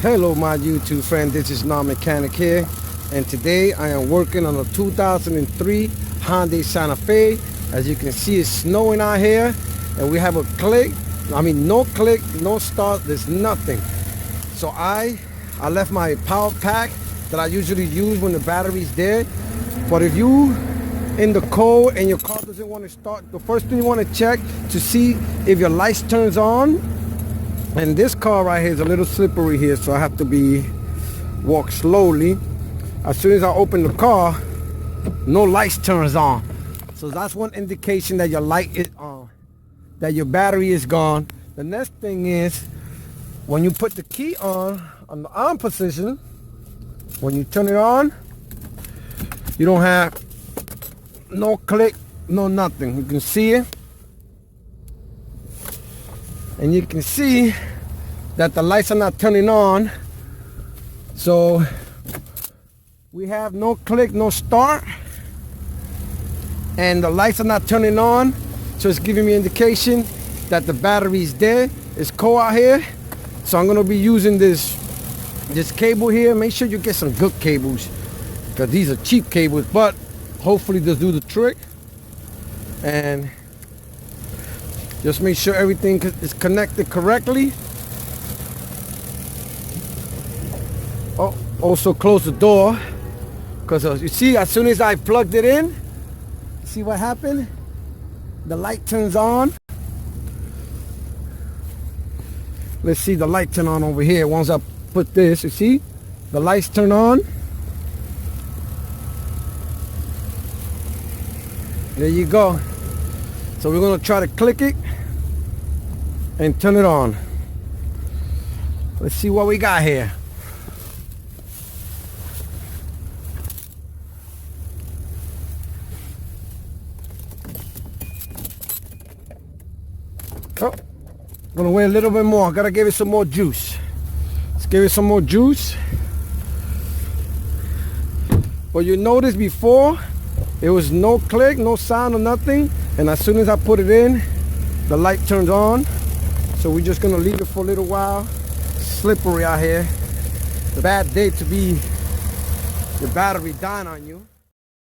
Hello my YouTube friend, this is Non-Mechanic here, and today I am working on a 2003 Hyundai Santa Fe. As you can see, it's snowing out here and we have no click, no start, there's nothing. So I left my power pack that I usually use when the battery's dead. But if you in the cold and your car doesn't want to start, the first thing you want to check to see if your lights turns on. And this car right here is a little slippery here, so I have to walk slowly. As soon as I open the car, no lights turns on. So that's one indication that your light is on, that your battery is gone. The next thing is, when you put the key on the on position, when you turn it on, you don't have no click, no nothing. You can see it. And you can see that the lights are not turning on. So we have no click, no start, and the lights are not turning on. So it's giving me indication that the battery is dead. It's cold out here, so I'm gonna be using this cable here. Make sure you get some good cables, because these are cheap cables, but hopefully they'll do the trick. And just make sure everything is connected correctly. Oh, also close the door, because you see, as soon as I plugged it in, see what happened? The light turns on. Let's see the light turn on over here. Once I put this, you see, the lights turn on. There you go. So we're gonna try to click it and turn it on. Let's see what we got here. Oh, gonna wait a little bit more. Gotta give it some more juice. Let's give it some more juice. But you noticed before, there was no click, no sound or nothing. And as soon as I put it in, the light turns on. So we're just gonna leave it for a little while. Slippery out here. It's a bad day to be your battery dying on you.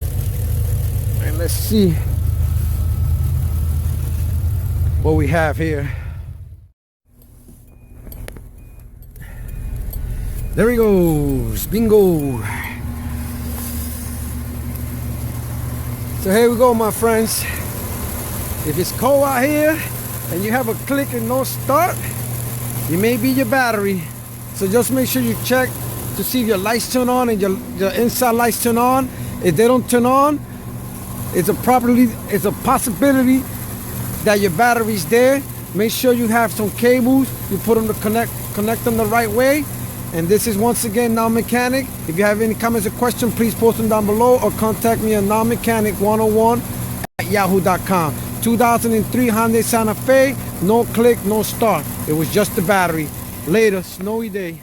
And let's see what we have here. There he goes, bingo. So here we go, my friends. If it's cold out here and you have a click and no start, it may be your battery. So just make sure you check to see if your lights turn on and your inside lights turn on. If they don't turn on, it's a possibility that your battery's there. Make sure you have some cables. You put them to connect them the right way. And this is once again Non-Mechanic. If you have any comments or questions, please post them down below or contact me at nonmechanic101@yahoo.com. 2003 Hyundai Santa Fe, no click, no start. It was just the battery. Later, snowy day.